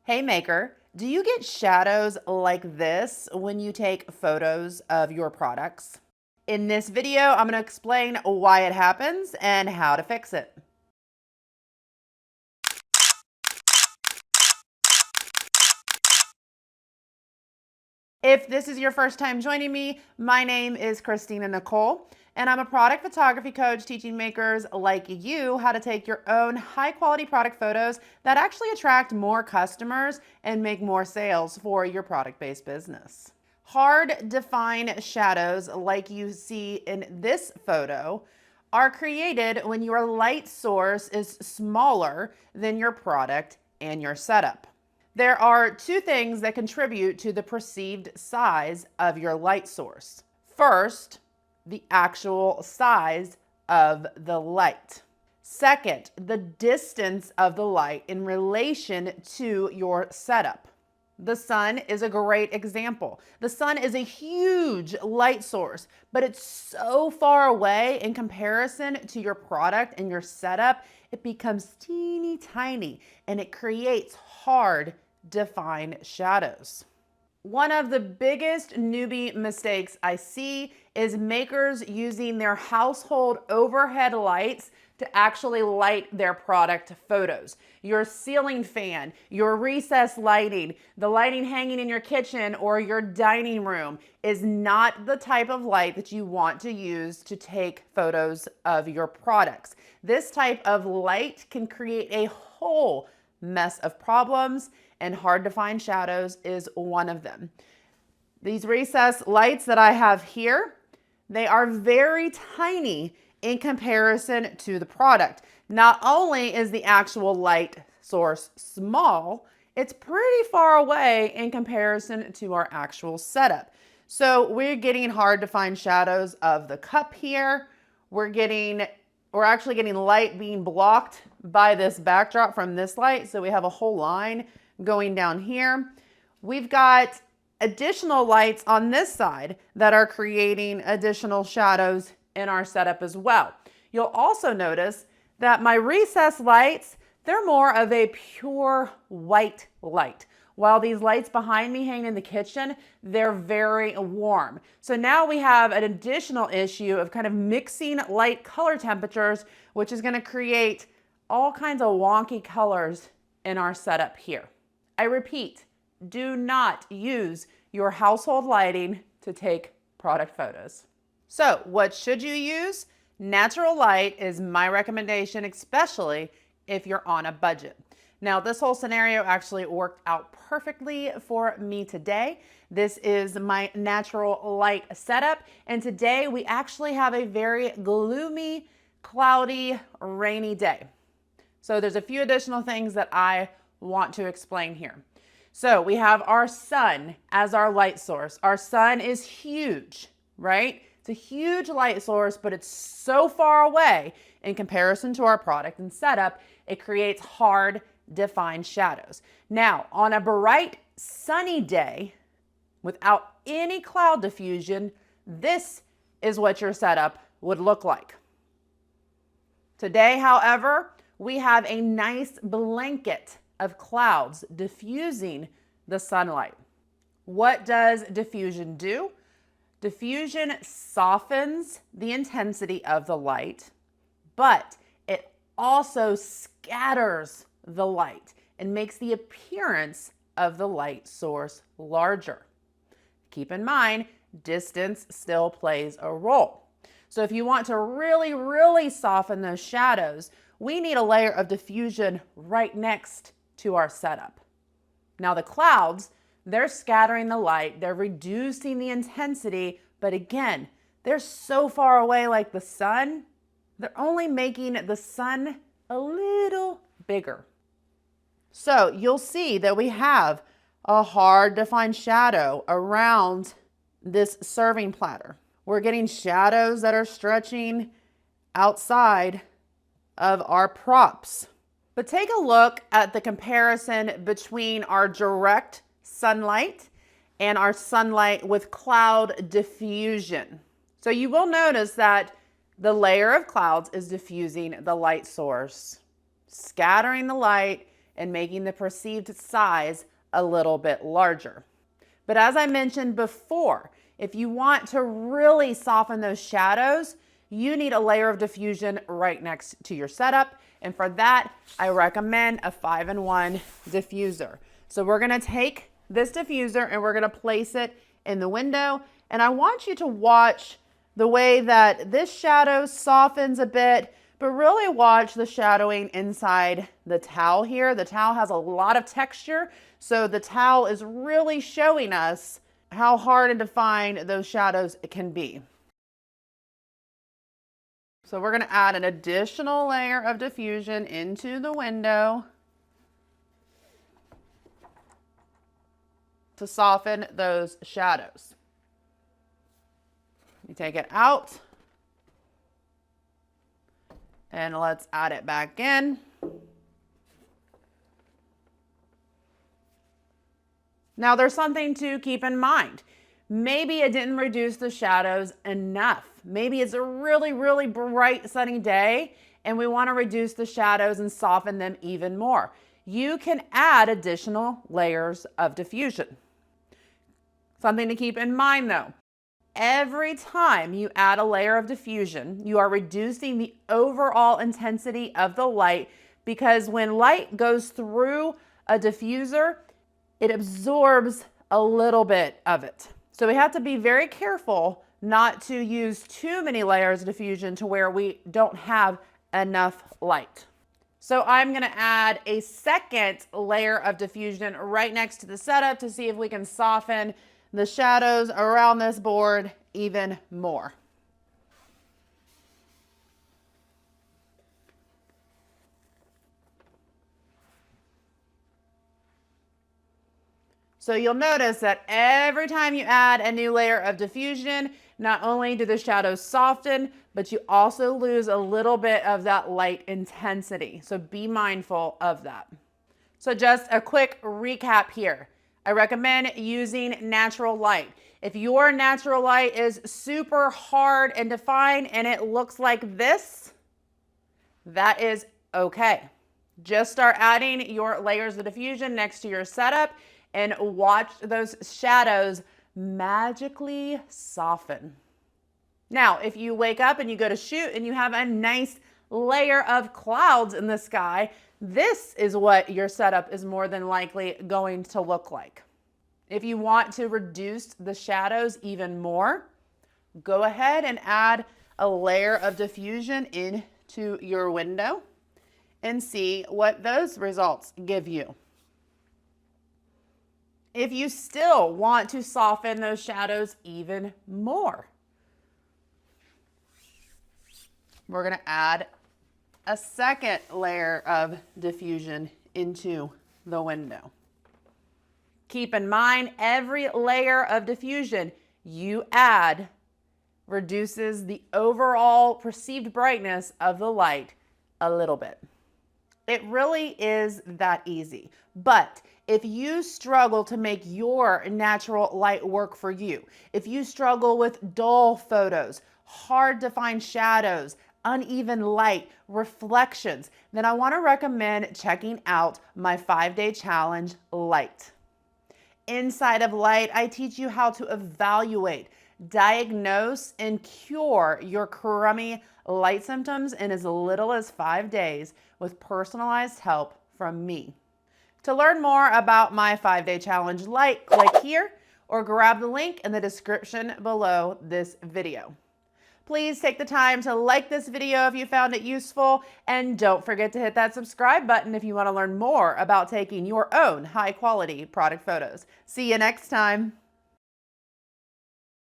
Hey maker, do you get shadows like this when you take photos of your products? In this video, I'm going to explain why it happens and how to fix it. If this is your first time joining me, my name is Christina Nicole, and I'm a product photography coach teaching makers like you how to take your own high quality product photos that actually attract more customers and make more sales for your product-based business. Hard defined shadows like you see in this photo are created when your light source is smaller than your product and your setup. There are two things that contribute to the perceived size of your light source. First, the actual size of the light. Second, the distance of the light in relation to your setup. The sun is a great example. The sun is a huge light source, but it's so far away in comparison to your product and your setup, it becomes teeny tiny and it creates hard defined shadows. One of the biggest newbie mistakes I see is makers using their household overhead lights to actually light their product photos. Your ceiling fan, your recessed lighting, the lighting hanging in your kitchen or your dining room is not the type of light that you want to use to take photos of your products. This type of light can create a whole mess of problems, and hard to find shadows is one of them. These recessed lights that I have here, they are very tiny in comparison to the product. Not only is the actual light source small, it's pretty far away in comparison to our actual setup. So we're getting hard to find shadows of the cup here. We're actually getting light being blocked by this backdrop from this light. So we have a whole line going down here. We've got additional lights on this side that are creating additional shadows in our setup as well. You'll also notice that my recessed lights, they're more of a pure white light. While these lights behind me hang in the kitchen, they're very warm. So now we have an additional issue of kind of mixing light color temperatures, which is going to create all kinds of wonky colors in our setup here. I repeat, do not use your household lighting to take product photos. So what should you use? Natural light is my recommendation, especially if you're on a budget. Now, this whole scenario actually worked out perfectly for me today. This is my natural light setup, and today we actually have a very gloomy, cloudy, rainy day. So there's a few additional things that I want to explain here. So we have our sun as our light source. Our sun is huge, right? It's a huge light source, but it's so far away in comparison to our product and setup, it creates hard defined shadows. Now, on a bright, sunny day without any cloud diffusion, this is what your setup would look like. Today, however, we have a nice blanket of clouds diffusing the sunlight. What does diffusion do? Diffusion softens the intensity of the light, but it also scatters the light and makes the appearance of the light source larger. Keep in mind, distance still plays a role. So if you want to really, really soften those shadows, we need a layer of diffusion right next to our setup. Now the clouds, they're scattering the light, they're reducing the intensity, but again, they're so far away like the sun, they're only making the sun a little bigger. So you'll see that we have a hard defined shadow around this serving platter. We're getting shadows that are stretching outside of our props. But take a look at the comparison between our direct sunlight and our sunlight with cloud diffusion. So you will notice that the layer of clouds is diffusing the light source, scattering the light and making the perceived size a little bit larger. But as I mentioned before, if you want to really soften those shadows, you need a layer of diffusion right next to your setup. And for that, I recommend a 5-in-1 diffuser. So we're gonna take this diffuser and we're gonna place it in the window. And I want you to watch the way that this shadow softens a bit, but really watch the shadowing inside the towel here. The towel has a lot of texture, so the towel is really showing us how hard and defined those shadows can be. So we're gonna add an additional layer of diffusion into the window to soften those shadows. You take it out and let's add it back in. Now there's something to keep in mind. Maybe it didn't reduce the shadows enough. Maybe it's a really, really bright sunny day and we want to reduce the shadows and soften them even more. You can add additional layers of diffusion. Something to keep in mind though. Every time you add a layer of diffusion, you are reducing the overall intensity of the light, because when light goes through a diffuser, it absorbs a little bit of it. So we have to be very careful not to use too many layers of diffusion to where we don't have enough light. So I'm gonna add a second layer of diffusion right next to the setup to see if we can soften the shadows around this board even more. So you'll notice that every time you add a new layer of diffusion, not only do the shadows soften, but you also lose a little bit of that light intensity. So be mindful of that. So just a quick recap here. I recommend using natural light. If your natural light is super hard and defined and it looks like this, that is okay. Just start adding your layers of diffusion next to your setup and watch those shadows magically soften. Now, if you wake up and you go to shoot and you have a nice layer of clouds in the sky, this is what your setup is more than likely going to look like. If you want to reduce the shadows even more, go ahead and add a layer of diffusion into your window and see what those results give you. If you still want to soften those shadows even more, we're going to add a second layer of diffusion into the window. Keep in mind, every layer of diffusion you add reduces the overall perceived brightness of the light a little bit. It really is that easy. But if you struggle to make your natural light work for you, if you struggle with dull photos, hard to find shadows, uneven light, reflections, then I want to recommend checking out my 5-day challenge, Light. Inside of Light, I teach you how to evaluate, diagnose, and cure your crummy light symptoms in as little as 5 days with personalized help from me. To learn more about my 5-day challenge, Light, click here or grab the link in the description below this video. Please take the time to like this video if you found it useful, and don't forget to hit that subscribe button if you want to learn more about taking your own high quality product photos. See you next time.